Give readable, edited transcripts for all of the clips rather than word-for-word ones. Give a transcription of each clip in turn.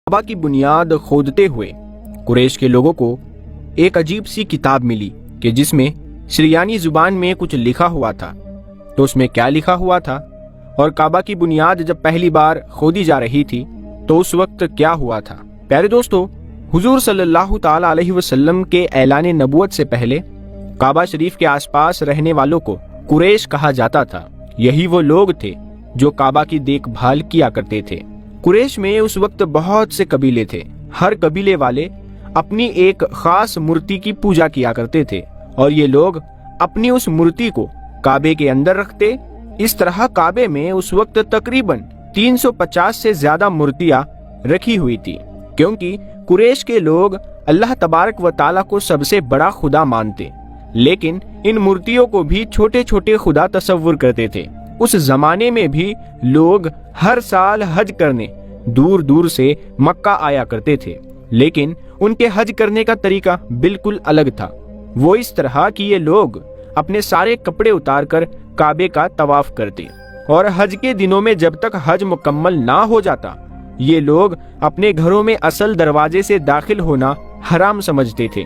काबा की बुनियाद खोदते हुए कुरैश के लोगों को एक अजीब सी किताब मिली कि जिसमें सिरियानी जुबान में कुछ लिखा हुआ था। तो उसमें क्या लिखा हुआ था और काबा की बुनियाद जब पहली बार खोदी जा रही थी तो उस वक्त क्या हुआ था। प्यारे दोस्तों, हुजूर सल्लल्लाहु ताला अलैहि वसल्लम के ऐलान नबुवत से पहले काबा शरीफ के आसपास रहने वालों को कुरैश कहा जाता था। यही वो लोग थे जो काबा की देखभाल किया करते थे। कुरैश में उस वक्त बहुत से कबीले थे। हर कबीले वाले अपनी एक खास मूर्ति की पूजा किया करते थे और ये लोग अपनी उस मूर्ति को काबे के अंदर रखते। इस तरह काबे में उस वक्त तकरीबन 350 से ज्यादा मूर्तियां रखी हुई थी, क्योंकि कुरैश के लोग अल्लाह तबारक व ताला को सबसे बड़ा खुदा मानते, लेकिन इन मूर्तियों को भी छोटे छोटे खुदा तस्वुर करते थे। उस जमाने में भी लोग हर साल हज करने दूर दूर से मक्का आया करते थे, लेकिन उनके हज करने का तरीका बिल्कुल अलग था। वो इस तरह कि ये लोग अपने सारे कपड़े उतारकर काबे का तवाफ करते और हज के दिनों में जब तक हज मुकम्मल ना हो जाता ये लोग अपने घरों में असल दरवाजे से दाखिल होना हराम समझते थे।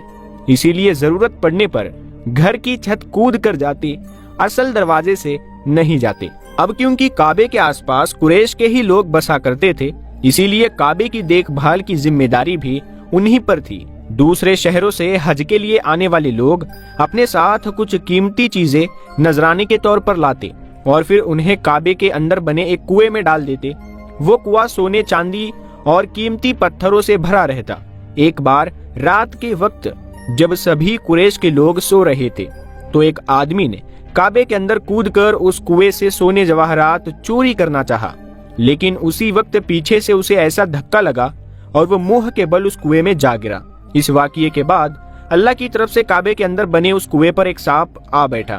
इसीलिए जरूरत पड़ने पर घर की छत कूद कर जाते, असल दरवाजे से नहीं जाते। अब क्योंकि काबे के आसपास कुरैश के ही लोग बसा करते थे, इसीलिए काबे की देखभाल की जिम्मेदारी भी उन्हीं पर थी। दूसरे शहरों से हज के लिए आने वाले लोग अपने साथ कुछ कीमती चीजें नजराने के तौर पर लाते और फिर उन्हें काबे के अंदर बने एक कुएं में डाल देते। वो कुआं सोने, चांदी और कीमती पत्थरों से भरा रहता। एक बार रात के वक्त जब सभी कुरैश के लोग सो रहे थे तो एक आदमी ने काबे के अंदर कूदकर उस कुएं से सोने जवाहरात चोरी करना चाहा, लेकिन उसी वक्त पीछे से उसे ऐसा धक्का लगा और वो मुंह के बल उस कुएं में जा गिरा। इस वाकये के बाद अल्लाह की तरफ से काबे के अंदर बने उस कुएं पर एक सांप आ बैठा।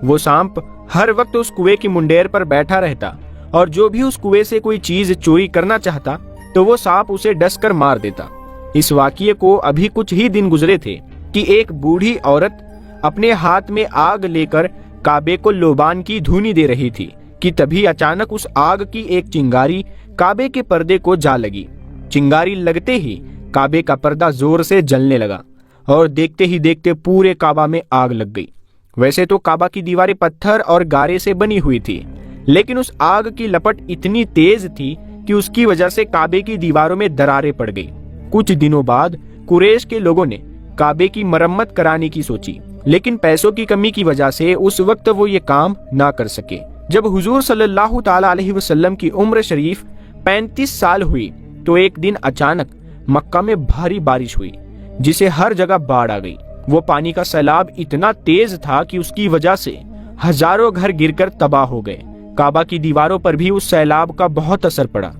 वो सांप हर वक्त उस कुएं की मुंडेर पर बैठा रहता और जो भी उस कुएं से कोई चीज चोरी करना चाहता तो वो सांप उसे डस कर मार देता। इस वाकये को अभी कुछ ही दिन गुजरे थे कि एक बूढ़ी औरत अपने हाथ में आग लेकर काबे को लोबान की धूनी दे रही थी कि तभी अचानक उस आग की एक चिंगारी काबे के पर्दे को जा लगी। चिंगारी लगते ही काबे का पर्दा जोर से जलने लगा और देखते ही देखते पूरे काबा में आग लग गई। वैसे तो काबा की दीवारें पत्थर और गारे से बनी हुई थी, लेकिन उस आग की लपट इतनी तेज थी कि उसकी वजह से काबे की दीवारों में दरारें पड़ गई। कुछ दिनों बाद कुरैश के लोगों ने काबे की मरम्मत कराने की सोची, लेकिन पैसों की कमी की वजह से उस वक्त वो ये काम ना कर सके। जब हुजूर सल्लल्लाहु ताला अलैहि वसल्लम की उम्र शरीफ 35 साल हुई तो एक दिन अचानक मक्का में भारी बारिश हुई, जिसे हर जगह बाढ़ आ गई। वो पानी का सैलाब इतना तेज था कि उसकी वजह से हजारों घर गिरकर तबाह हो गए। काबा की दीवारों पर भी उस सैलाब का बहुत असर पड़ा।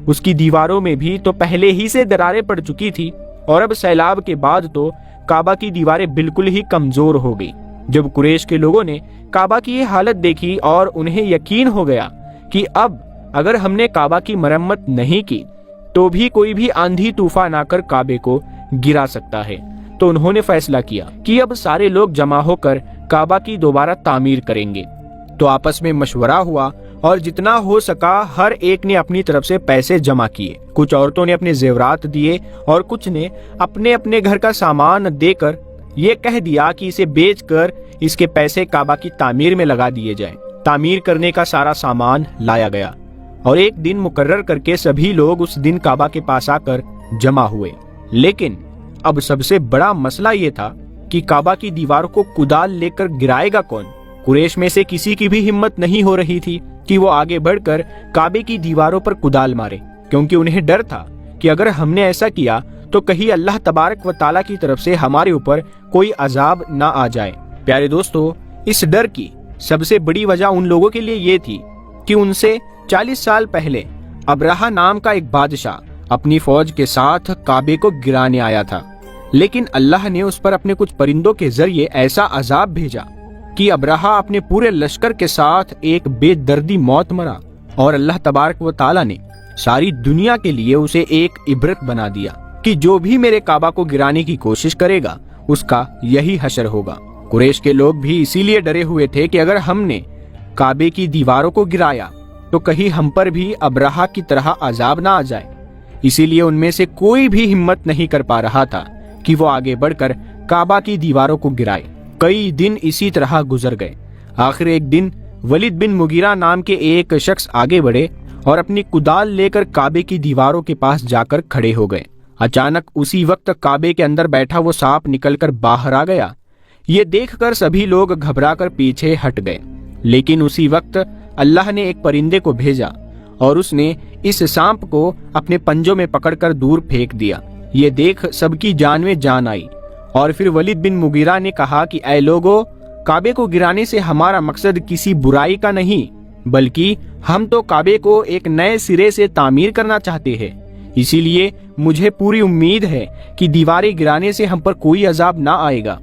उसकी दीवारों में भी तो पहले ही से दरारें पड़ चुकी थी और अब सैलाब के बाद तो काबा की दीवारें बिल्कुल ही कमजोर हो गई। जब कुरैश के लोगों ने काबा की ये हालत देखी और उन्हें यकीन हो गया कि अब अगर हमने काबा की मरम्मत नहीं की तो भी कोई भी आंधी तूफान आकर काबे को गिरा सकता है, तो उन्होंने फैसला किया कि अब सारे लोग जमा होकर काबा की दोबारा तामीर करेंगे। तो आपस में मशवरा हुआ और जितना हो सका हर एक ने अपनी तरफ से पैसे जमा किए। कुछ औरतों ने अपने जेवरात दिए और कुछ ने अपने अपने घर का सामान देकर ये कह दिया कि इसे बेचकर इसके पैसे काबा की तामीर में लगा दिए जाएं। तामीर करने का सारा सामान लाया गया और एक दिन मुकर्रर करके सभी लोग उस दिन काबा के पास आकर जमा हुए। लेकिन अब सबसे बड़ा मसला ये था कि काबा की दीवारों को कुदाल लेकर गिराएगा कौन। कुरैश में से किसी की भी हिम्मत नहीं हो रही थी कि वो आगे बढ़कर काबे की दीवारों पर कुदाल मारे, क्योंकि उन्हें डर था कि अगर हमने ऐसा किया तो कहीं अल्लाह तबारक व ताला की तरफ से हमारे ऊपर कोई अजाब ना आ जाए। प्यारे दोस्तों, इस डर की सबसे बड़ी वजह उन लोगों के लिए ये थी कि उनसे 40 साल पहले अब्राहा नाम का एक बादशाह अपनी फौज के साथ काबे को गिराने आया था, लेकिन अल्लाह ने उस पर अपने कुछ परिंदों के जरिए ऐसा अजाब भेजा कि अब्राहा अपने पूरे लश्कर के साथ एक बेदर्दी मौत मरा और अल्लाह तबारक व ताला ने सारी दुनिया के लिए उसे एक इबरत बना दिया कि जो भी मेरे काबा को गिराने की कोशिश करेगा उसका यही हशर होगा। कुरैश के लोग भी इसीलिए डरे हुए थे कि अगर हमने काबे की दीवारों को गिराया तो कहीं हम पर भी अब्राहा की तरह अजाब ना आ जाए। इसी लिए उनमें से कोई भी हिम्मत नहीं कर पा रहा था कि वो आगे बढ़कर काबा की दीवारों को गिराए। कई दिन इसी तरह गुजर गए। आखिर एक दिन वलीद बिन मुगीरा नाम के एक शख्स आगे बढ़े और अपनी कुदाल लेकर काबे की दीवारों के पास जाकर खड़े हो गए। अचानक उसी वक्त काबे के अंदर बैठा वो सांप निकलकर बाहर आ गया। ये देखकर सभी लोग घबराकर पीछे हट गए, लेकिन उसी वक्त अल्लाह ने एक परिंदे को भेजा और उसने इस सांप को अपने पंजों में पकड़कर दूर फेंक दिया। ये देख सबकी जान में जान आई और फिर वलीद बिन मुगीरा ने कहा कि ऐ लोगों, काबे को गिराने से हमारा मकसद किसी बुराई का नहीं, बल्कि हम तो काबे को एक नए सिरे से तामीर करना चाहते हैं। इसीलिए मुझे पूरी उम्मीद है कि दीवारें गिराने से हम पर कोई अजाब ना आएगा।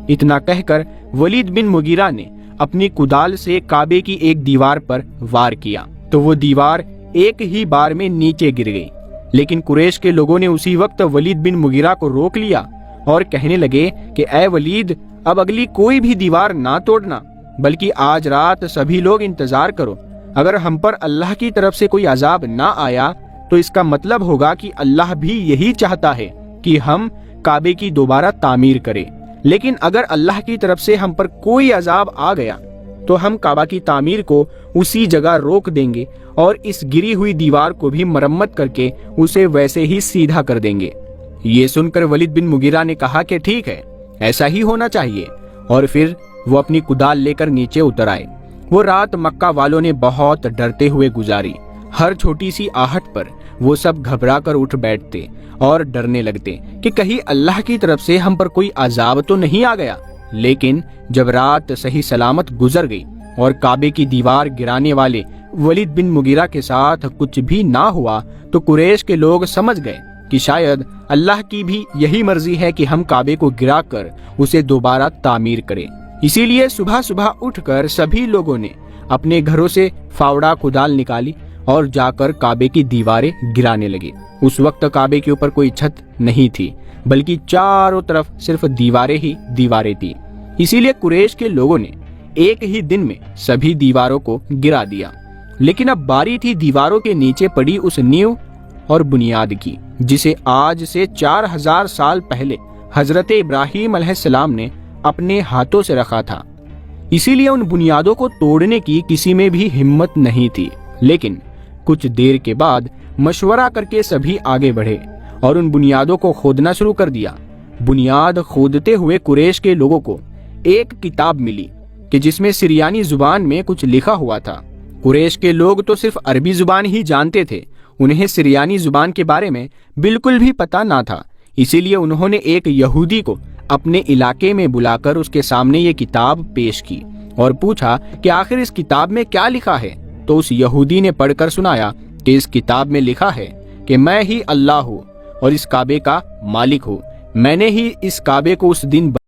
इतना कहकर वलीद बिन मुगीरा ने अपनी कुदाल से काबे की एक दीवार पर वार किया तो वो दीवार एक ही बार में नीचे गिर गई। लेकिन कुरैश के लोगों ने उसी वक्त वलीद बिन मुगीरा को रोक लिया और कहने लगे कि ऐ वलीद, अब अगली कोई भी दीवार ना तोड़ना, बल्कि आज रात सभी लोग इंतजार करो। अगर हम पर अल्लाह की तरफ से कोई अजाब ना आया तो इसका मतलब होगा कि अल्लाह भी यही चाहता है कि हम काबे की दोबारा तामीर करें। लेकिन अगर अल्लाह की तरफ से हम पर कोई अजाब आ गया तो हम काबा की तामीर को उसी जगह रोक देंगे और इस गिरी हुई दीवार को भी मरम्मत करके उसे वैसे ही सीधा कर देंगे। ये सुनकर वलीद बिन मुगीरा ने कहा कि ठीक है, ऐसा ही होना चाहिए। और फिर वो अपनी कुदाल लेकर नीचे उतर आए। वो रात मक्का वालों ने बहुत डरते हुए गुजारी। हर छोटी सी आहट पर वो सब घबरा कर उठ बैठते और डरने लगते कि कहीं अल्लाह की तरफ से हम पर कोई अजाब तो नहीं आ गया। लेकिन जब रात सही सलामत गुजर गई और काबे की दीवार गिराने वाले वलीद बिन मुगीरा के साथ कुछ भी ना हुआ तो कुरैश के लोग समझ गए कि शायद अल्लाह की भी यही मर्जी है कि हम काबे को गिराकर उसे दोबारा तामीर करें। इसीलिए सुबह सुबह उठकर सभी लोगों ने अपने घरों से फावड़ा कुदाल निकाली और जाकर काबे की दीवारें गिराने लगे। उस वक्त काबे के ऊपर कोई छत नहीं थी, बल्कि चारों तरफ सिर्फ दीवारें ही दीवारें थी। इसीलिए कुरैश के लोगों ने एक ही दिन में सभी दीवारों को गिरा दिया। लेकिन अब बारी थी दीवारों के नीचे पड़ी उस नींव और बुनियाद की, जिसे आज से 4000 साल पहले हजरत इब्राहीम अलैहिस्सलाम ने अपने हाथों से रखा था। इसीलिए उन बुनियादों को तोड़ने की किसी में भी हिम्मत नहीं थी। लेकिन कुछ देर के बाद मशवरा करके सभी आगे बढ़े और उन बुनियादों को खोदना शुरू कर दिया। बुनियाद खोदते हुए कुरैश के लोगों को एक किताब मिली कि जिसमें सिरियानी जुबान में कुछ लिखा हुआ था। कुरैश के लोग तो सिर्फ अरबी जुबान ही जानते थे, उन्हें सिरियानी जुबान के बारे में बिल्कुल भी पता ना था। इसीलिए उन्होंने एक यहूदी को अपने इलाके में बुलाकर उसके सामने ये किताब पेश की और पूछा कि आखिर इस किताब में क्या लिखा है। तो उस यहूदी ने पढ़कर सुनाया कि इस किताब में लिखा है कि मैं ही अल्लाह हूँ और इस काबे का मालिक हूँ। मैंने ही इस काबे को उस दिन